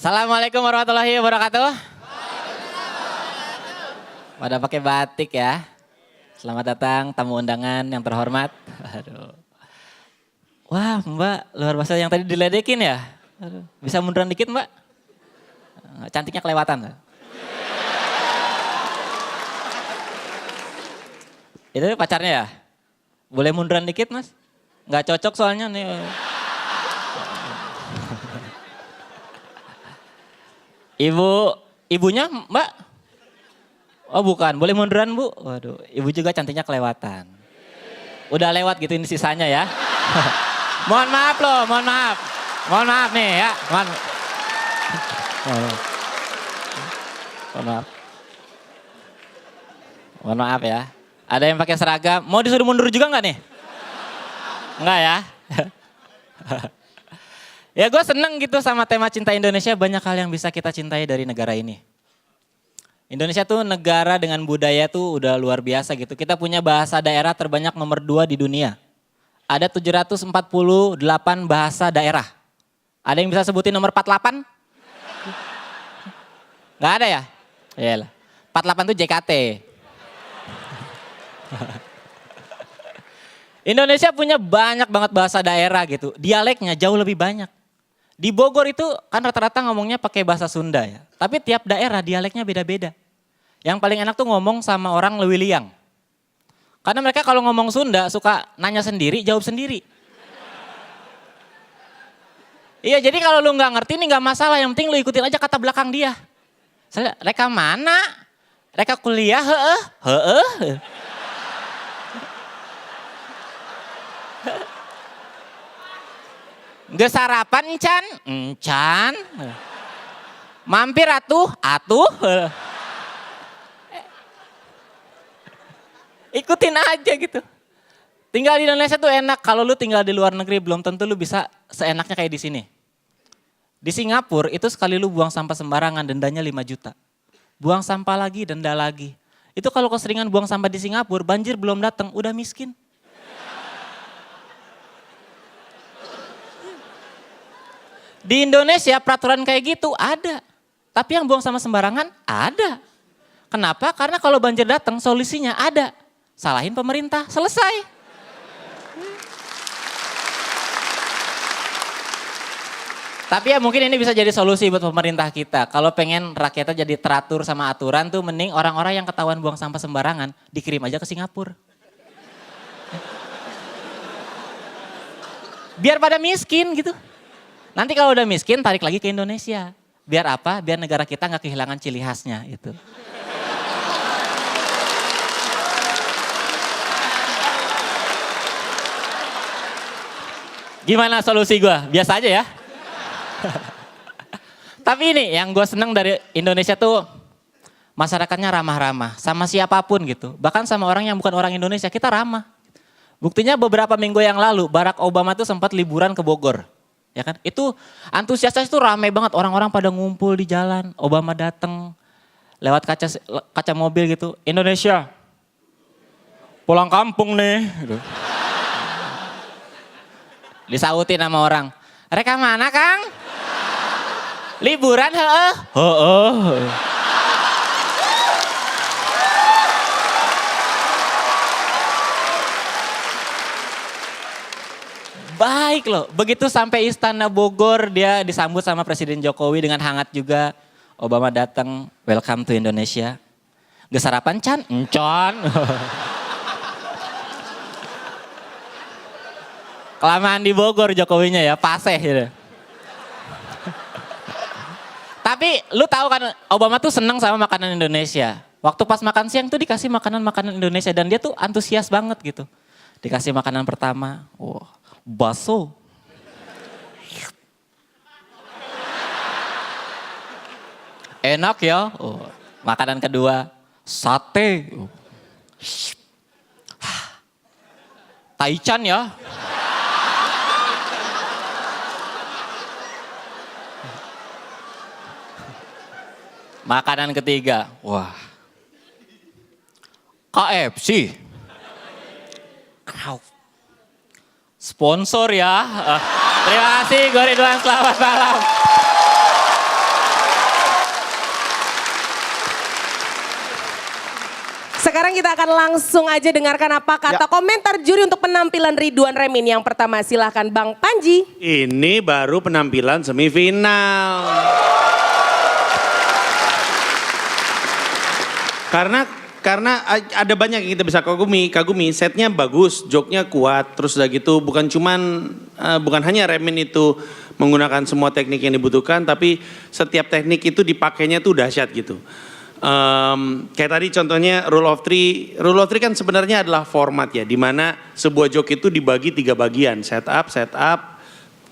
Assalamualaikum warahmatullahi wabarakatuh. Pada pakai batik ya. Selamat datang tamu undangan yang terhormat. Aduh. Wah Mbak, luar biasa yang tadi diledekin ya. Aduh. Bisa munduran dikit Mbak? Cantiknya kelewatan. Itu pacarnya ya? Boleh munduran dikit Mas? Nggak cocok soalnya nih. Ibunya Mbak? Oh bukan, boleh munduran Bu? Waduh, ibu juga cantiknya kelewatan. Udah lewat gitu ini sisanya ya. Mohon maaf loh, mohon maaf. Mohon maaf nih ya. Mohon maaf. Mohon maaf ya. Ada yang pakai seragam, mau disuruh mundur juga nggak nih? Enggak ya? Ya gue seneng gitu sama tema cinta Indonesia, banyak hal yang bisa kita cintai dari negara ini. Indonesia tuh negara dengan budaya tuh udah luar biasa gitu. Kita punya bahasa daerah terbanyak nomor 2 di dunia. Ada 748 bahasa daerah. Ada yang bisa sebutin nomor 48? Gak ada ya? Iyalah. 48 tuh JKT. Indonesia punya banyak banget bahasa daerah gitu. Dialeknya jauh lebih banyak. Di Bogor itu kan rata-rata ngomongnya pakai bahasa Sunda ya. Tapi tiap daerah dialeknya beda-beda. Yang paling enak tuh ngomong sama orang Lewiliang. Karena mereka kalau ngomong Sunda suka nanya sendiri, jawab sendiri. Iya jadi kalau lu gak ngerti ini gak masalah. Yang penting lu ikutin aja kata belakang dia. Reka mana? Reka kuliah? Heeh. Ge sarapan encan? Encan. Mampir atuh? Ikutin aja gitu. Tinggal di Indonesia tuh enak, kalau lu tinggal di luar negeri belum tentu lu bisa seenaknya kayak di sini. Di Singapura itu sekali lu buang sampah sembarangan dendanya 5 juta. Buang sampah lagi, denda lagi. Itu kalau keseringan buang sampah di Singapura, banjir belum datang, udah miskin. Di Indonesia peraturan kayak gitu ada. Tapi yang buang sama sembarangan ada. Kenapa? Karena kalau banjir datang solusinya ada. Salahin pemerintah, selesai. Tapi ya mungkin ini bisa jadi solusi buat pemerintah kita. Kalau pengen rakyatnya jadi teratur sama aturan tuh mending orang-orang yang ketahuan buang sampah sembarangan dikirim aja ke Singapura. Biar pada miskin gitu. Nanti kalau udah miskin tarik lagi ke Indonesia. Biar apa? Biar negara kita gak kehilangan ciri khasnya itu. Gimana solusi gue? Biasa aja ya. Tapi ini yang gue seneng dari Indonesia tuh masyarakatnya ramah-ramah. Sama siapapun gitu. Bahkan sama orang yang bukan orang Indonesia kita ramah. Buktinya beberapa minggu yang lalu Barack Obama tuh sempat liburan ke Bogor. Ya kan? Itu antusiasnya itu ramai banget, orang-orang pada ngumpul di jalan. Obama datang lewat kaca mobil gitu. Indonesia, pulang kampung nih. Gitu. Disautin sama orang. Reka mana Kang? Liburan heeh? Heeh. Baik loh, begitu sampai Istana Bogor dia disambut sama Presiden Jokowi dengan hangat juga. Obama datang, welcome to Indonesia. Ge sarapan Can? Encon. Kelamaan di Bogor Jokowinya ya, paseh gitu. Tapi lu tahu kan Obama tuh seneng sama makanan Indonesia. Waktu pas makan siang tuh dikasih makanan-makanan Indonesia dan dia tuh antusias banget gitu. Dikasih makanan pertama, wow, bakso. Enak ya. Oh. Makanan kedua, sate. Oh. Taichan ya. Makanan ketiga, wah. KFC. Krauf. Sponsor ya. Terima kasih Gue Ridwan, selamat malam. sekarang kita akan langsung aja dengarkan apa kata komentar juri untuk penampilan Ridwan Remin. Yang pertama silahkan Bang Panji. Ini baru penampilan semifinal. Karena ada banyak yang kita bisa kagumi, setnya bagus, joke-nya kuat, terus udah gitu bukan hanya Remin itu menggunakan semua teknik yang dibutuhkan, tapi setiap teknik itu dipakainya tuh dahsyat gitu. Kayak tadi contohnya rule of three kan sebenarnya adalah format ya, dimana sebuah joke itu dibagi 3 bagian, setup,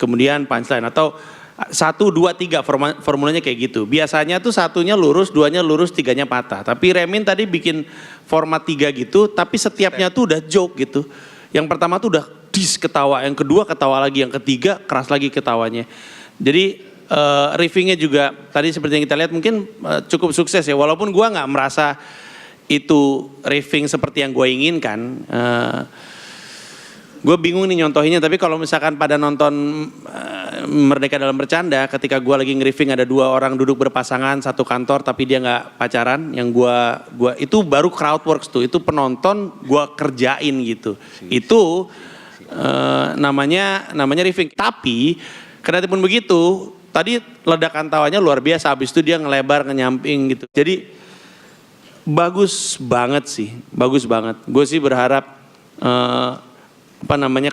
kemudian punchline atau 1, 2, 3 formulanya kayak gitu. Biasanya tuh 1-nya lurus, 2-nya lurus, 3-nya patah. Tapi Remin tadi bikin format 3 gitu, tapi setiapnya tuh udah joke gitu. Yang pertama tuh udah ketawa, yang kedua ketawa lagi, yang ketiga keras lagi ketawanya. Jadi riffingnya juga tadi seperti yang kita lihat mungkin cukup sukses ya. Walaupun gua nggak merasa itu riffing seperti yang gue inginkan. Gue bingung nih nyontohinnya, tapi kalau misalkan pada nonton Merdeka Dalam Bercanda, ketika gue lagi nge-riffing ada 2 orang duduk berpasangan satu kantor tapi dia nggak pacaran, yang gua itu baru crowdworks tuh, itu penonton gue kerjain gitu. Itu namanya riffing. Tapi kenapa pun begitu, tadi ledakan tawanya luar biasa, habis itu dia ngelebar ngenyamping gitu. Jadi bagus banget sih, bagus banget. Gue sih berharap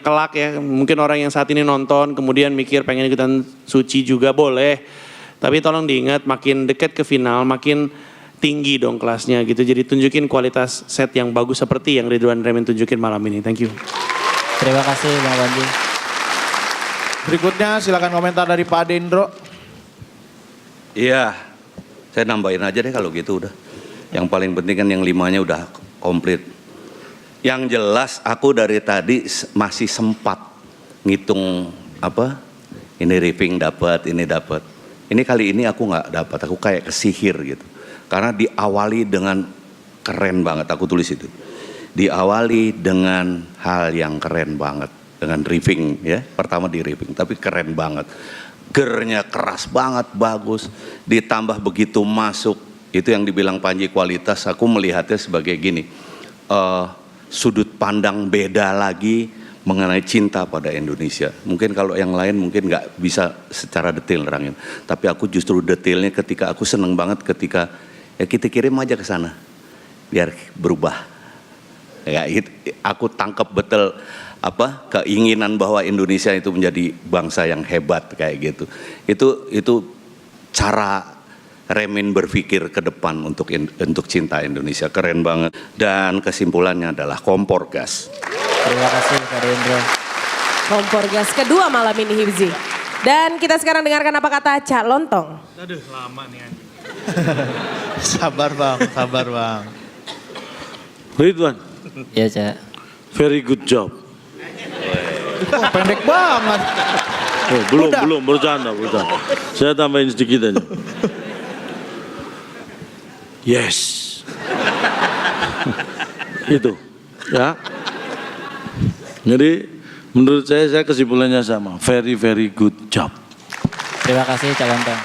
kelak ya, mungkin orang yang saat ini nonton kemudian mikir pengen ikutan Suci juga boleh, tapi tolong diingat makin dekat ke final makin tinggi dong kelasnya gitu. Jadi tunjukin kualitas set yang bagus seperti yang Ridwan Remin tunjukin malam ini. Thank you. Terima kasih Bang Panji. Berikutnya silakan komentar dari Pak Dendro. Iya, saya nambahin aja deh kalau gitu udah. Yang paling penting kan yang 5-nya udah komplit. Yang jelas aku dari tadi masih sempat ngitung ini riffing dapat, ini dapat. Ini kali ini aku nggak dapat, aku kayak kesihir gitu. Karena diawali dengan keren banget, aku tulis itu. Diawali dengan hal yang keren banget, dengan riffing ya. Pertama di riffing, tapi keren banget. Gernya keras banget, bagus. Ditambah begitu masuk, itu yang dibilang Panji kualitas, aku melihatnya sebagai gini. Sudut pandang beda lagi mengenai cinta pada Indonesia. Mungkin kalau yang lain mungkin nggak bisa secara detail nerangin. Tapi aku justru detailnya ketika aku seneng banget ketika ya kita kirim aja ke sana biar berubah. Ya, aku tangkap betul keinginan bahwa Indonesia itu menjadi bangsa yang hebat kayak gitu. Itu cara Remin berpikir ke depan untuk cinta Indonesia, keren banget. Dan kesimpulannya adalah kompor gas. Terima kasih Pak Dendro. Kompor gas kedua malam ini Hibzi. Dan kita sekarang dengarkan apa kata Cak Lontong. Aduh lama nih. Sabar bang. Ridwan, Iya Cak. very good job. Pendek banget. Belum bercanda. Saya tambahin sedikit aja. Yes. Itu ya. Jadi menurut saya kesimpulannya sama. Very good job. Terima kasih Cak Lontong.